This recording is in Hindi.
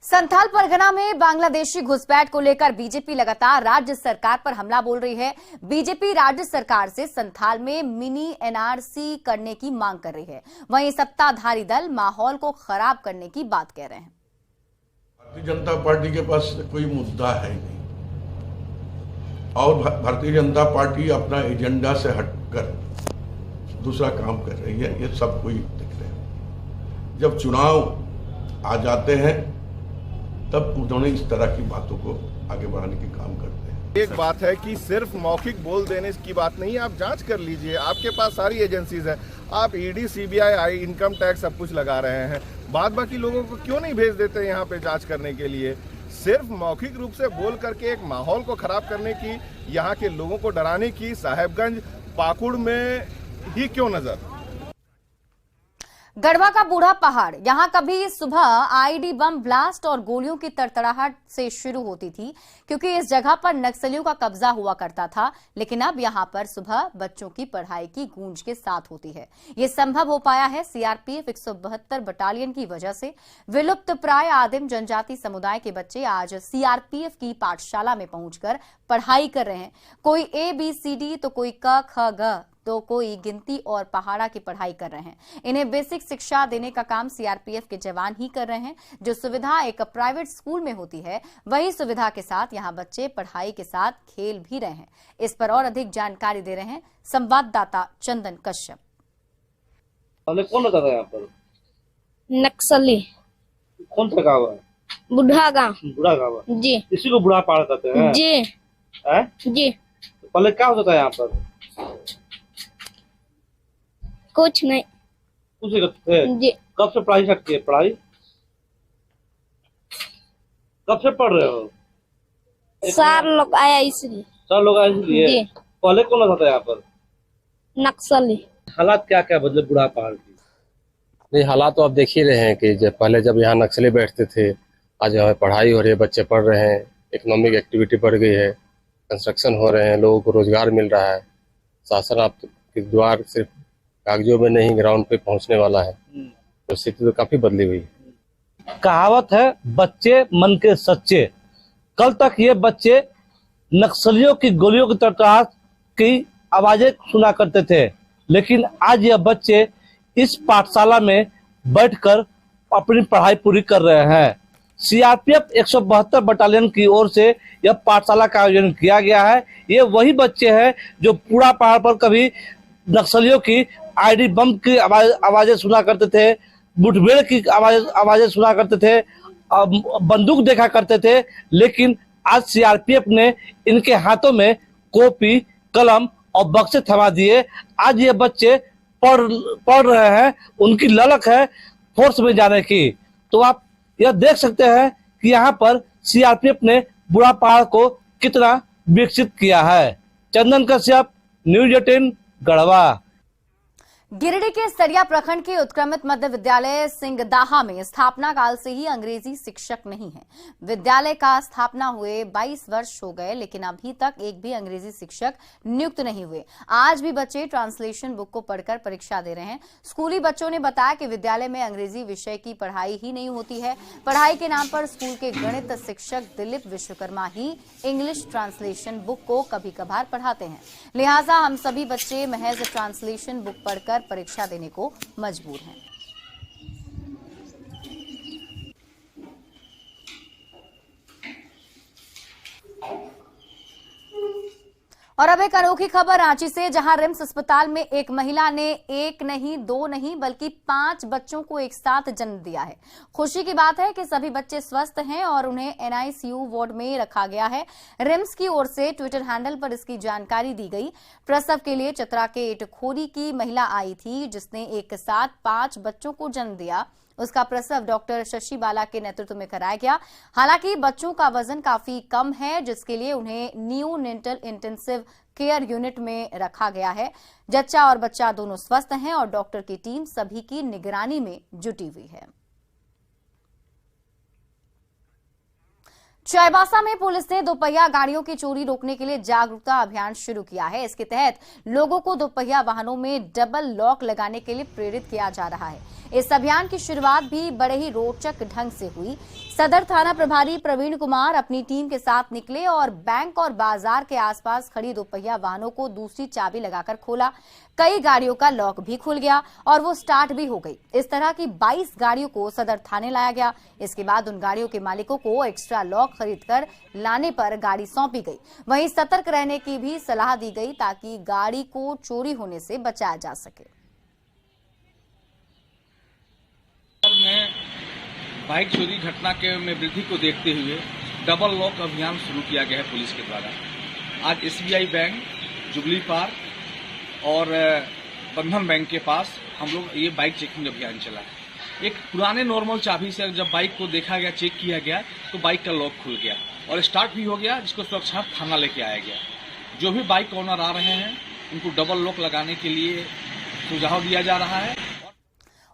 संथाल परगना में बांग्लादेशी घुसपैठ को लेकर बीजेपी लगातार राज्य सरकार पर हमला बोल रही है। बीजेपी राज्य सरकार से संथाल में मिनी एनआरसी करने की मांग कर रही है। वहीं सत्ताधारी दल माहौल को खराब करने की बात कह रहे हैं। भारतीय जनता पार्टी के पास कोई मुद्दा है नहीं और भारतीय जनता पार्टी अपना एजेंडा से हटकर दूसरा काम कर रही है। ये सब कोई दिख रहे हैं। जब चुनाव आ जाते हैं तब उन्होंने इस तरह की बातों को आगे बढ़ाने की काम करते हैं। एक बात है कि सिर्फ मौखिक बोल देने की बात नहीं है, आप जांच कर लीजिए। आपके पास सारी एजेंसीज है, आप ईडी, सीबीआई, इनकम टैक्स सब कुछ लगा रहे हैं। बाकी लोगों को क्यों नहीं भेज देते यहाँ पे जांच करने के लिए? सिर्फ मौखिक रूप से बोल करके एक माहौल को खराब करने की, यहाँ के लोगों को डराने की साहेबगंज पाकुड़ में ही क्यों नजर? गढ़वा का बूढ़ा पहाड़, यहां कभी सुबह आईडी बम ब्लास्ट और गोलियों की तड़तड़ाहट से शुरू होती थी, क्योंकि इस जगह पर नक्सलियों का कब्जा हुआ करता था। लेकिन अब यहां पर सुबह बच्चों की पढ़ाई की गूंज के साथ होती है। ये संभव हो पाया है सीआरपीएफ 172 बटालियन की वजह से। विलुप्त प्राय आदिम जनजाति समुदाय के बच्चे आज सीआरपीएफ की पाठशाला में पहुंचकर पढ़ाई कर रहे हैं। कोई ABCD तो कोई क ख ग तो कोई गिनती और पहाड़ा की पढ़ाई कर रहे हैं। इन्हें बेसिक शिक्षा देने का काम सीआरपीएफ के जवान ही कर रहे हैं। जो सुविधा एक प्राइवेट स्कूल में होती है, वही सुविधा के साथ यहाँ बच्चे पढ़ाई के साथ खेल भी रहे हैं। इस पर और अधिक जानकारी दे रहे हैं संवाददाता चंदन कश्यप। कौन रहता था यहाँ पर? नक्सली। कौन सा गाँव है? बुढ़ा गाँव। बुढ़ा गाँव जी। इसी को बुढ़ा पहाड़ कहते हैं? जी है? जी। पहले क्या होता था यहाँ पर? कुछ नहीं। कुछ नहीं करते थे? जी। कब से पढ़ाई स्टार्ट की है? पढ़ाई कब से पढ़ रहे हो? सार लोग आया इसलिए। सर लोग आए इसलिए? जी। पहले कौन रहता था यहाँ पर? नक्सली। हालात क्या क्या बदले बुढ़ा पहाड़ की? नहीं, हालात तो आप देख ही रहे हैं कि पहले जब यहाँ नक्सली बैठते थे, आज यहाँ पढ़ाई हो रही है, बच्चे पढ़ रहे हैं, इकोनॉमिक एक्टिविटी बढ़ गई है, कंस्ट्रक्शन हो रहे हैं, लोगों को रोजगार मिल रहा है। शासन आपके द्वार सिर्फ कागजों में नहीं, ग्राउंड पे पहुंचने वाला है। तो स्थिति तो काफी बदली हुई है। कहावत है, बच्चे मन के सच्चे। कल तक ये बच्चे नक्सलियों की गोलियों की तड़तड़ाहट की आवाजें सुना करते थे, लेकिन आज ये बच्चे इस पाठशाला में बैठकर अपनी पढ़ाई पूरी कर रहे हैं। सीआरपीएफ 172 बटालियन की ओर से यह पाठशाला का आयोजन किया गया है। ये वही बच्चे हैं जो पूरा पहाड़ पर कभी नक्सलियों की आईडी बम की आवाजें सुना करते थे, मुठभेड़ की आवाजें सुना करते थे, बंदूक देखा करते थे। लेकिन आज सीआरपीएफ ने इनके हाथों में कॉपी, कलम और बक्से थमा दिए। आज ये बच्चे पढ़ रहे हैं, उनकी ललक है फोर्स में जाने की। तो आप यह देख सकते हैं कि यहाँ पर सीआरपीएफ ने बुढ़ा पहाड़ को कितना विकसित किया है। चंदन कश्यप, न्यूज़ 18, गढ़वा। गिरिडीह के सरिया प्रखंड के उत्क्रमित मध्य विद्यालय सिंगदाहा में स्थापना काल से ही अंग्रेजी शिक्षक नहीं है। विद्यालय का स्थापना हुए 22 वर्ष हो गए, लेकिन अभी तक एक भी अंग्रेजी शिक्षक नियुक्त नहीं हुए। आज भी बच्चे ट्रांसलेशन बुक को पढ़कर परीक्षा दे रहे हैं। स्कूली बच्चों ने बताया कि विद्यालय में अंग्रेजी विषय की पढ़ाई ही नहीं होती है। पढ़ाई के नाम पर स्कूल के गणित शिक्षक दिलीप विश्वकर्मा ही इंग्लिश ट्रांसलेशन बुक को कभी कभार पढ़ाते हैं। लिहाजा हम सभी बच्चे महज ट्रांसलेशन बुक पढ़कर परीक्षा देने को मजबूर हैं। और अब एक अनोखी खबर रांची से, जहां रिम्स अस्पताल में एक महिला ने एक नहीं, दो नहीं, बल्कि 5 बच्चों को एक साथ जन्म दिया है। खुशी की बात है कि सभी बच्चे स्वस्थ हैं और उन्हें NICU वार्ड में रखा गया है। रिम्स की ओर से ट्विटर हैंडल पर इसकी जानकारी दी गई। प्रसव के लिए चतरा के इटखोरी की महिला आई थी, जिसने एक साथ 5 बच्चों को जन्म दिया। उसका प्रसव डॉक्टर शशि बाला के नेतृत्व में कराया गया। हालांकि बच्चों का वजन काफी कम है, जिसके लिए उन्हें न्यूनेटल इंटेंसिव केयर यूनिट में रखा गया है। जच्चा और बच्चा दोनों स्वस्थ हैं और डॉक्टर की टीम सभी की निगरानी में जुटी हुई है। चाईबासा में पुलिस ने दोपहिया गाड़ियों की चोरी रोकने के लिए जागरूकता अभियान शुरू किया है। इसके तहत लोगों को दोपहिया वाहनों में डबल लॉक लगाने के लिए प्रेरित किया जा रहा है। इस अभियान की शुरुआत भी बड़े ही रोचक ढंग से हुई। सदर थाना प्रभारी प्रवीण कुमार अपनी टीम के साथ निकले और बैंक और बाजार के आसपास खड़ी दोपहिया वाहनों को दूसरी चाबी लगाकर खोला। कई गाड़ियों का लॉक भी खुल गया और वो स्टार्ट भी हो गई। इस तरह की 22 गाड़ियों को सदर थाने लाया गया। इसके बाद उन गाड़ियों के मालिकों को एक्स्ट्रा लॉक खरीदकर लाने पर गाड़ी सौंपी गई। वहीं सतर्क रहने की भी सलाह दी गई ताकि गाड़ी को चोरी होने से बचाया जा सके। में बाइक चोरी घटना के में वृद्धि को देखते हुए डबल लॉक अभियान शुरू किया गया है पुलिस के द्वारा। आज SBI बैंक, जुबली पार्क और बंधन बैंक के पास हम लोग ये बाइक चेकिंग अभियान चला है। एक पुराने नॉर्मल चाबी से जब बाइक को देखा गया, चेक किया गया तो बाइक का लॉक खुल गया और स्टार्ट भी हो गया, जिसको सुरक्षा थाना लेके आया गया। जो भी बाइक ओनर आ रहे हैं उनको डबल लॉक लगाने के लिए सुझाव दिया जा रहा है।